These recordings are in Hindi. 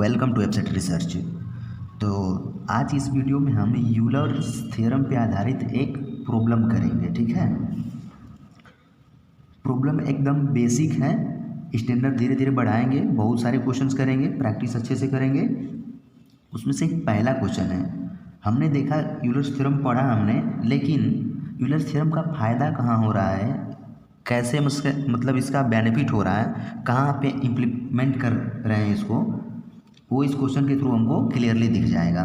Welcome to एफसेट research. तो आज इस वीडियो में हम यूलर्स थ्योरम पे आधारित एक प्रॉब्लम करेंगे। ठीक है, प्रॉब्लम एकदम बेसिक है, स्टैंडर्ड धीरे धीरे बढ़ाएंगे, बहुत सारे क्वेश्चंस करेंगे, प्रैक्टिस अच्छे से करेंगे। उसमें से एक पहला क्वेश्चन है, हमने देखा यूलर्स थ्योरम पढ़ा हमने, लेकिन यूलर्स थ्योरम का फ़ायदा कहाँ हो रहा है, कैसे मतलब इसका बेनिफिट हो रहा है, कहाँ पे इम्प्लीमेंट कर रहे हैं इसको, वो इस क्वेश्चन के थ्रू हमको क्लियरली दिख जाएगा।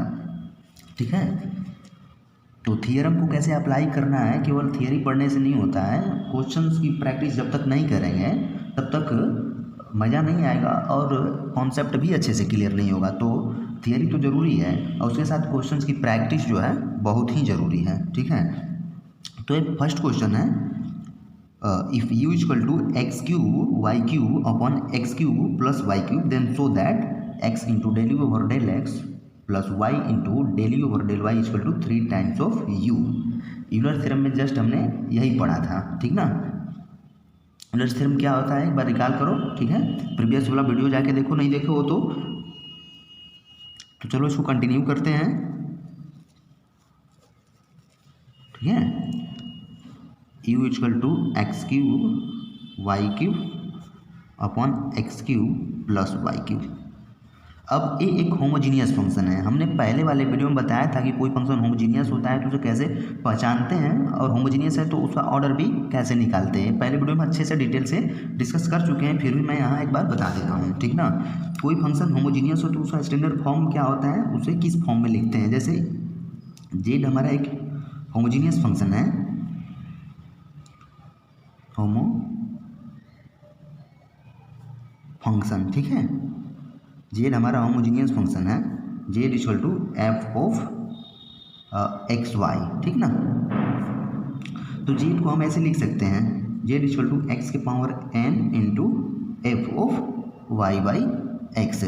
ठीक है, तो थियरम को कैसे अप्लाई करना है, केवल थियरी पढ़ने से नहीं होता है। क्वेश्चंस की प्रैक्टिस जब तक नहीं करेंगे तब तक मज़ा नहीं आएगा और कॉन्सेप्ट भी अच्छे से क्लियर नहीं होगा। तो थियरी तो ज़रूरी है और उसके साथ क्वेश्चंस की प्रैक्टिस जो है बहुत ही ज़रूरी है। ठीक है, तो एक फर्स्ट क्वेश्चन है, if u equal to x cube y cube upon x cube plus y cube then show that x into del u over del x plus y into del u over del y equal to 3 times of u। Euler theorem में जस्ट हमने यही पढ़ा था। ठीक ना, यूलर थ्योरम क्या होता है एक बार रिकॉल करो। ठीक है, प्रीवियस वाला वीडियो जाके देखो, नहीं देखो हो तो चलो इसको कंटिन्यू करते हैं। ठीक है, u equal to x cube y cube upon x cube plus y cube. अब ये एक होमोजीनियस फंक्शन है। हमने पहले वाले वीडियो में बताया था कि कोई फंक्शन होमोजीनियस होता है तो उसे कैसे पहचानते हैं, और होमोजीनियस है तो उसका ऑर्डर भी कैसे निकालते हैं। पहले वीडियो में अच्छे से डिटेल से डिस्कस कर चुके हैं, फिर भी मैं यहाँ एक बार बता दे रहा हूँ। ठीक ना, कोई फंक्शन होमोजीनियस हो तो उसका स्टैंडर्ड फॉर्म क्या होता है, उसे किस फॉर्म में लिखते हैं। जैसे जेड हमारा एक होमोजीनियस फंक्शन है, होमो फंक्शन। ठीक है, जेड हमारा होमोजीनियस फंक्शन है, z equal to f of x y. ठीक ना, तो जेड को हम ऐसे लिख सकते हैं, जेड इक्वल टू एक्स के power n into f of y by x.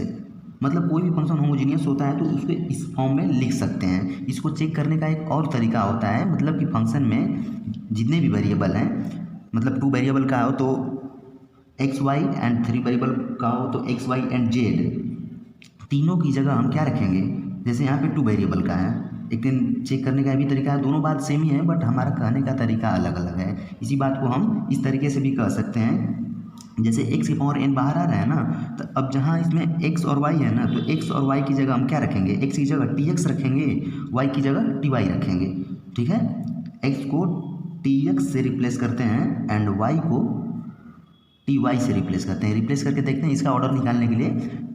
मतलब कोई भी फंक्शन होमोजीनियस होता है तो उसको इस फॉर्म में लिख सकते हैं। इसको चेक करने का एक और तरीका होता है, मतलब कि फंक्शन में जितने भी वेरिएबल हैं, मतलब 2 वेरिएबल का हो तो एक्स वाई एंड 3 वेरिएबल का हो तो एक्स वाई एंड जेड, तीनों की जगह हम क्या रखेंगे। जैसे यहाँ पे 2 वेरिएबल का है, एक दिन चेक करने का भी तरीका है, दोनों बात सेम ही है बट हमारा कहने का तरीका अलग अलग है। इसी बात को हम इस तरीके से भी कह सकते हैं, जैसे x की पावर n बाहर आ रहा है ना, तो अब जहाँ इसमें x और y है ना, तो x और y की जगह हम क्या रखेंगे, x की जगह tx रखेंगे, y की जगह ty रखेंगे। ठीक है, x को tx से रिप्लेस करते हैं एंड y को ty से रिप्लेस करते हैं। रिप्लेस करके देखते हैं इसका ऑर्डर निकालने के लिए,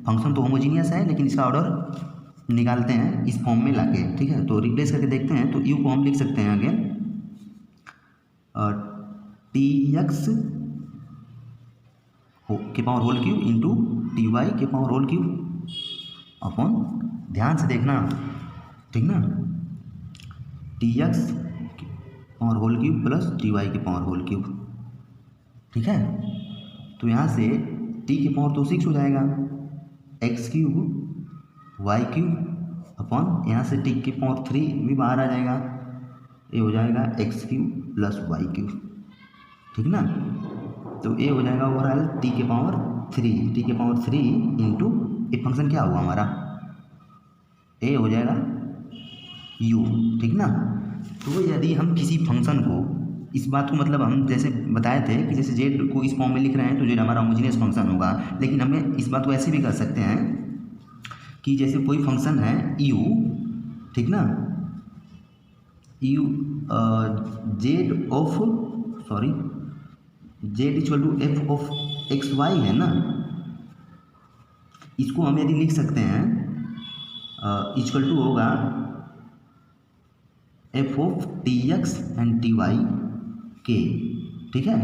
फंक्शन तो होमोजीनियस है लेकिन इसका ऑर्डर निकालते हैं इस फॉर्म में लाके। ठीक है, तो रिप्लेस करके देखते हैं, तो u को हम लिख सकते हैं अगेन tx के power whole cube into ty के पावर होल क्यूब अपॉन, ध्यान से देखना। ठीक ना, tx के power whole cube plus ty के पावर होल क्यूब। ठीक है, तो यहाँ से t के पावर तो 6 हो जाएगा, x cube y cube upon यहाँ से t के पावर 3 भी बाहर आ जाएगा, ये हो जाएगा x cube plus y cube. ठीक ना, तो ये हो जाएगा ओवरऑल t के पावर 3 इंटू ये फंक्शन क्या हुआ हमारा, ये हो जाएगा u। ठीक ना, तो यदि हम किसी फंक्शन को, इस बात को मतलब हम जैसे बताए थे कि जैसे जेड को इस फॉर्म में लिख रहे हैं तो जेड हमारा होमोजीनियस फंक्शन होगा, लेकिन हमें इस बात को ऐसे भी कर सकते हैं कि जैसे कोई फंक्शन है u, ठीक ना, u z of z equal to f of x y है ना, इसको हम यदि लिख सकते हैं इक्वल टू होगा f of t x and t y के। ठीक है,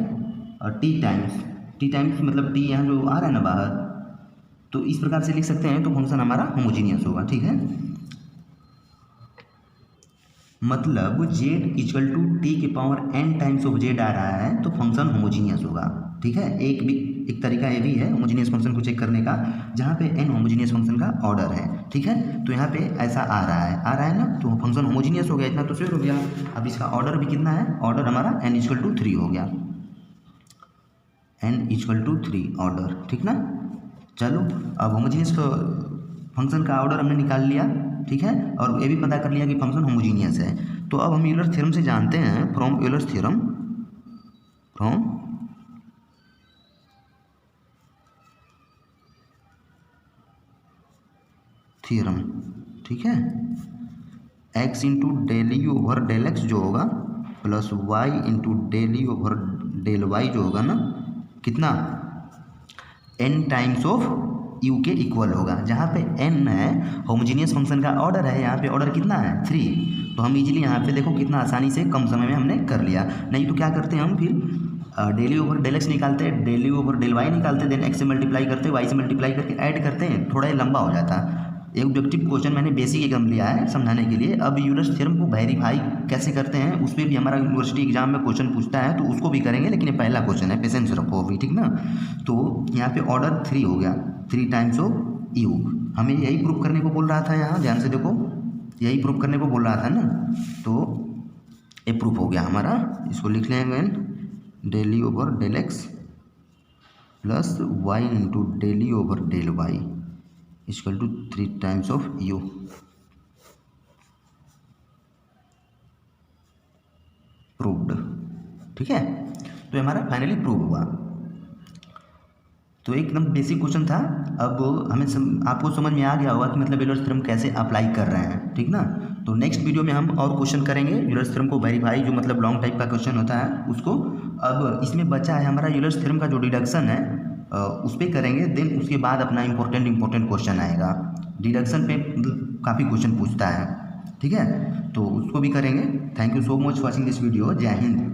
और टी टाइम्स मतलब टी यहाँ जो आ रहा है ना बाहर, तो इस प्रकार से लिख सकते हैं, तो फंक्शन हमारा होमोजीनियस होगा। ठीक है, मतलब जेड इक्वल टू टी के power n times of Z आ रहा है तो फंक्शन होमोजीनियस होगा। ठीक है, एक तरीका ये भी है होमोजीनियस फंक्शन को चेक करने का, जहाँ पे n होमोजीनियस फंक्शन का ऑर्डर है। ठीक है, तो यहाँ पे ऐसा आ रहा है ना, तो फंक्शन होमोजीनियस हो गया, इतना तो श्योर हो गया। अब इसका ऑर्डर भी कितना है, ऑर्डर हमारा n इक्वल टू 3 हो गया, n इक्वल टू 3 ऑर्डर। ठीक ना, चलो अब होमोजीनियस फंक्शन का ऑर्डर हमने निकाल लिया, ठीक है, और ये भी पता कर लिया कि फंक्शन होमोजीनियस है। तो अब हम यूलर्स थ्योरम से जानते हैं, फ्रॉम यूलर्स थ्योरम, ठीक है, x into del u over del x जो होगा plus y into del u over del y जो होगा ना, कितना, n टाइम्स ऑफ u के इक्वल होगा। जहाँ पे n है होमोजीनियस फंक्शन का ऑर्डर है, यहाँ पे ऑर्डर कितना है 3। तो हम इजीली यहाँ पे देखो कितना आसानी से कम समय में हमने कर लिया। नहीं तो क्या करते हैं हम फिर del u over del x निकालते हैं, del u over del y निकालते हैं, देन एक्स से मल्टीप्लाई करते हैं, वाई से मल्टीप्लाई करके ऐड करते हैं, थोड़ा ही लंबा हो जाता है। एक ऑब्जेक्टिव क्वेश्चन मैंने बेसिक एकदम लिया है समझाने के लिए। अब यूलर्स थ्योरम को वेरीफाई कैसे करते हैं उस पर भी हमारा यूनिवर्सिटी एग्जाम में क्वेश्चन पूछता है, तो उसको भी करेंगे, लेकिन ये पहला क्वेश्चन है, पेशेंस रखो अभी, ठीक ना। तो यहाँ पे ऑर्डर 3 हो गया, 3 टाइम्स ऑफ यू। हमें यही प्रूफ करने को बोल रहा था, यहाँ ध्यान से देखो, यही प्रूफ करने को बोल रहा था ना, तो ये प्रूफ हो गया हमारा। इसको लिख लेंगे del u over del x plus y into del u over del y equal to 3 times of u। Proved, ठीक है। तो हमारा फाइनली प्रूव हुआ। तो एकदम बेसिक क्वेश्चन था। अब हमें आपको समझ में आ गया होगा कि मतलब यूलर्स थ्योरम कैसे अप्लाई कर रहे हैं, ठीक ना। तो नेक्स्ट वीडियो में हम और क्वेश्चन करेंगे यूलर्स थ्योरम को वेरीफाई, जो मतलब लॉन्ग टाइप का क्वेश्चन होता है उसको। अब इसमें बचा है हमारा यूलर्स थ्योरम का जो डिडक्शन है उस पर करेंगे, देन उसके बाद अपना इंपॉर्टेंट क्वेश्चन आएगा। डिडक्शन पे काफ़ी क्वेश्चन पूछता है, ठीक है, तो उसको भी करेंगे। Thank you so much watching this video. जय हिंद।